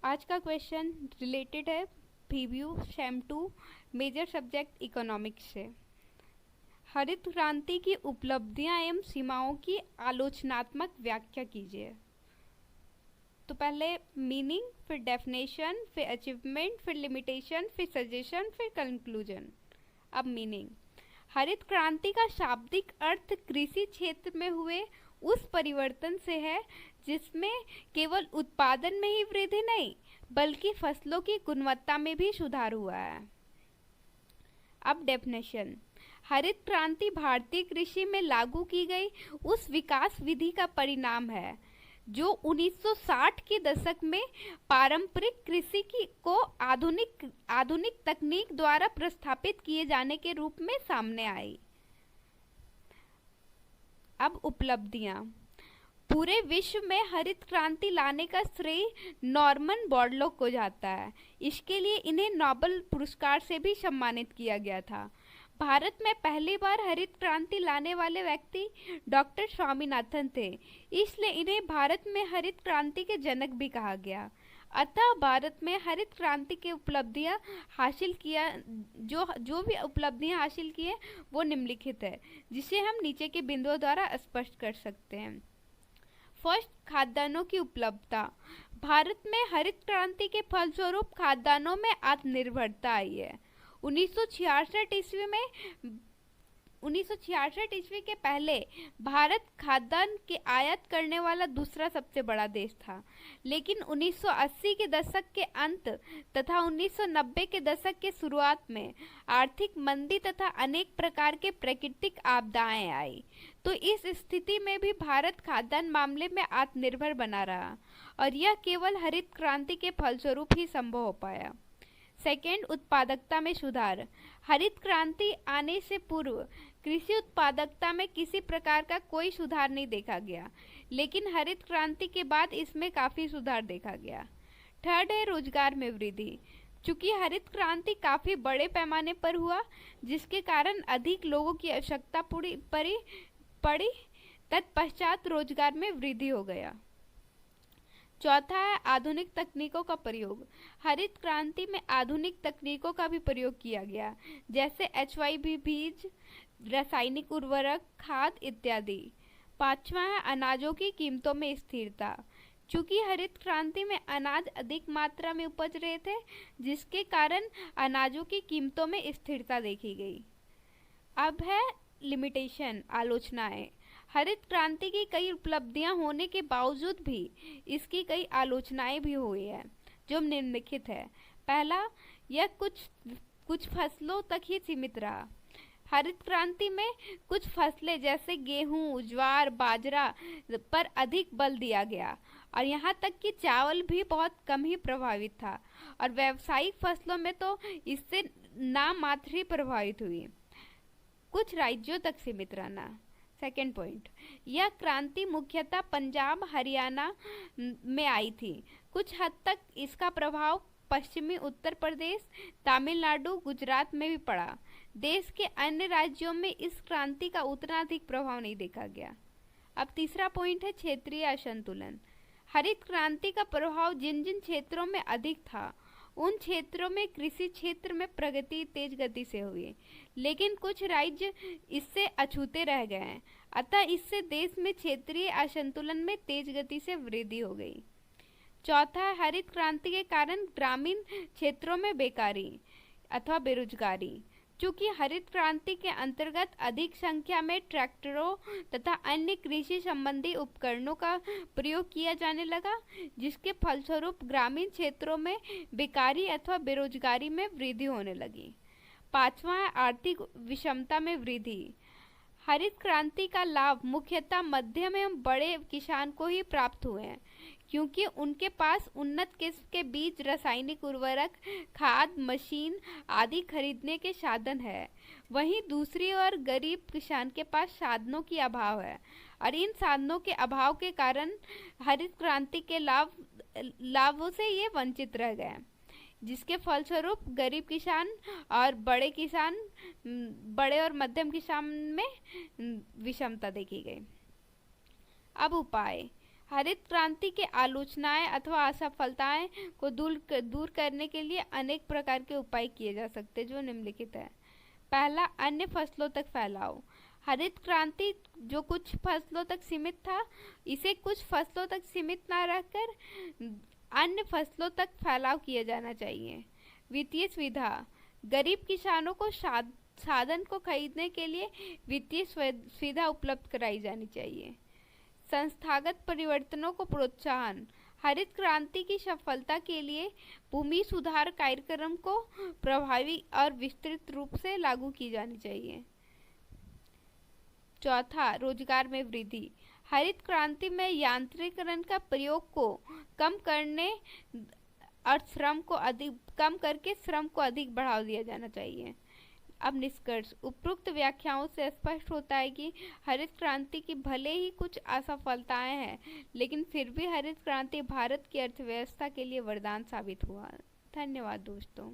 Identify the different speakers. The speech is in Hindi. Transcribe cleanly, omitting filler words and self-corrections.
Speaker 1: आज का क्वेश्चन रिलेटेड है preview same 2 major subject economics से। हरित क्रांति की उपलब्धियां एवं सीमाओं की आलोचनात्मक व्याख्या कीजिए। तो पहले मीनिंग, फिर डेफिनेशन, फिर अचीवमेंट, फिर लिमिटेशन, फिर सजेशन, फिर कंक्लूजन। अब मीनिंग। हरित क्रांति का शाब्दिक अर्थ कृषि क्षेत्र में हुए उस परिवर्तन से है जिसमें केवल उत्पादन में ही वृद्धि नहीं बल्कि फसलों की गुणवत्ता में भी सुधार हुआ है। अब डेफिनेशन। हरित क्रांति भारतीय कृषि में लागू की गई उस विकास विधि का परिणाम है जो 1960 के दशक में पारंपरिक कृषि को आधुनिक तकनीक द्वारा प्रस्थापित किए जाने के रूप में सामने आई। अब उपलब्धियां। पूरे विश्व में हरित क्रांति लाने का श्रेय नॉर्मन बोरलॉग को जाता है। इसके लिए इन्हें नोबेल पुरस्कार से भी सम्मानित किया गया था। भारत में पहली बार हरित क्रांति लाने वाले व्यक्ति डॉक्टर स्वामीनाथन थे, इसलिए इन्हें भारत में हरित क्रांति के जनक भी कहा गया। अतः भारत में हरित क्रांति की उपलब्धियां हासिल किया जो भी उपलब्धियां हासिल की हैं वो निम्नलिखित है, जिसे हम नीचे के बिंदुओं द्वारा स्पष्ट कर सकते हैं। फर्स्ट, खाद्यान्नों की उपलब्धता। भारत में हरित क्रांति के फलस्वरूप खाद्यान्नों में आत्मनिर्भरता आई है। 1966 ईस्वी के पहले भारत खाद्यान्न के आयात करने वाला दूसरा सबसे बड़ा देश था, लेकिन 1980 के दशक के अंत तथा 1990 के दशक के शुरुआत में आर्थिक मंदी तथा अनेक प्रकार के प्राकृतिक आपदाएं आई, तो इस स्थिति में भी भारत खाद्यान्न मामले में आत्मनिर्भर बना रहा और यह केवल हरित क्रांति के फलस्वरूप ही संभव हो पाया। सेकेंड, उत्पादकता में सुधार। हरित क्रांति आने से पूर्व कृषि उत्पादकता में किसी प्रकार का कोई सुधार नहीं देखा गया, लेकिन हरित क्रांति के बाद इसमें काफी सुधार देखा गया। थर्ड है रोजगार में वृद्धि। चूंकि हरित क्रांति काफी बड़े पैमाने पर हुआ, जिसके कारण अधिक लोगों की आवश्यकता पड़ी, तत्पश्चात रोजगार में वृद्धि हो गया। चौथा है आधुनिक तकनीकों का प्रयोग। हरित क्रांति में आधुनिक तकनीकों का भी प्रयोग किया गया, जैसे HYV बीज, रासायनिक उर्वरक, खाद इत्यादि। पांचवा है अनाजों की कीमतों में स्थिरता। चूंकि हरित क्रांति में अनाज अधिक मात्रा में उपज रहे थे, जिसके कारण अनाजों की कीमतों में स्थिरता देखी गई। अब है लिमिटेशन, आलोचनाएं। हरित क्रांति की कई उपलब्धियां होने के बावजूद भी इसकी कई आलोचनाएं भी हुई है, जो निम्नलिखित है। पहला, यह कुछ फसलों तक ही सीमित रहा। हरित क्रांति में कुछ फसलें जैसे गेहूं, ज्वार, बाजरा पर अधिक बल दिया गया और यहाँ तक कि चावल भी बहुत कम ही प्रभावित था, और व्यावसायिक फसलों में तो इससे नाम मात्र ही प्रभावित हुई। कुछ राज्यों तक सीमित रहना। सेकेंड पॉइंट, यह क्रांति मुख्यतः पंजाब, हरियाणा में आई थी। कुछ हद तक इसका प्रभाव पश्चिमी उत्तर प्रदेश, तमिलनाडु, गुजरात में भी पड़ा। देश के अन्य राज्यों में इस क्रांति का उतना अधिक प्रभाव नहीं देखा गया। अब तीसरा पॉइंट है क्षेत्रीय असंतुलन। हरित क्रांति का प्रभाव जिन जिन क्षेत्रों में अधिक था, उन क्षेत्रों में कृषि क्षेत्र में प्रगति तेज गति से हुई, लेकिन कुछ राज्य इससे अछूते रह गए हैं। अतः इससे देश में क्षेत्रीय असंतुलन में तेज गति से वृद्धि हो गई। चौथा है हरित क्रांति के कारण ग्रामीण क्षेत्रों में बेकारी अथवा बेरोजगारी। चूंकि हरित क्रांति के अंतर्गत अधिक संख्या में ट्रैक्टरों तथा अन्य कृषि संबंधी उपकरणों का प्रयोग किया जाने लगा, जिसके फलस्वरूप ग्रामीण क्षेत्रों में बेकारी अथवा बेरोजगारी में वृद्धि होने लगी। पांचवा है आर्थिक विषमता में वृद्धि। हरित क्रांति का लाभ मुख्यतः मध्यम एवं बड़े किसान को ही प्राप्त हुए हैं, क्योंकि उनके पास उन्नत किस्म के बीज, रासायनिक उर्वरक, खाद, मशीन आदि खरीदने के साधन है। वहीं दूसरी ओर गरीब किसान के पास साधनों की अभाव है, और इन साधनों के अभाव के कारण हरित क्रांति के लाभों से ये वंचित रह गए, जिसके फलस्वरूप गरीब किसान और बड़े और मध्यम किसान में विषमता देखी गई। अब उपाय। हरित क्रांति के आलोचनाएं अथवा असफलताएं को दूर करने के लिए अनेक प्रकार के उपाय किए जा सकते हैं, जो निम्नलिखित है। पहला, अन्य फसलों तक फैलाओ। हरित क्रांति जो कुछ फसलों तक सीमित था, इसे कुछ फसलों तक सीमित ना रखकर अन्य फसलों तक फैलाव किया जाना चाहिए। वित्तीय सुविधा, गरीब किसानों को साधन को खरीदने के लिए वित्तीय सुविधा उपलब्ध कराई जानी चाहिए। संस्थागत परिवर्तनों को प्रोत्साहन, हरित क्रांति की सफलता के लिए भूमि सुधार कार्यक्रम को प्रभावी और विस्तृत रूप से लागू की जानी चाहिए। चौथा, रोजगार में वृद्धि, हरित क्रांति में यांत्रिकरण का प्रयोग को कम करने और कम करके श्रम को अधिक बढ़ावा दिया जाना चाहिए। अब निष्कर्ष, उपरोक्त व्याख्याओं से स्पष्ट होता है कि हरित क्रांति की भले ही कुछ असफलताएं हैं, लेकिन फिर भी हरित क्रांति भारत की अर्थव्यवस्था के लिए वरदान साबित हुआ। धन्यवाद दोस्तों।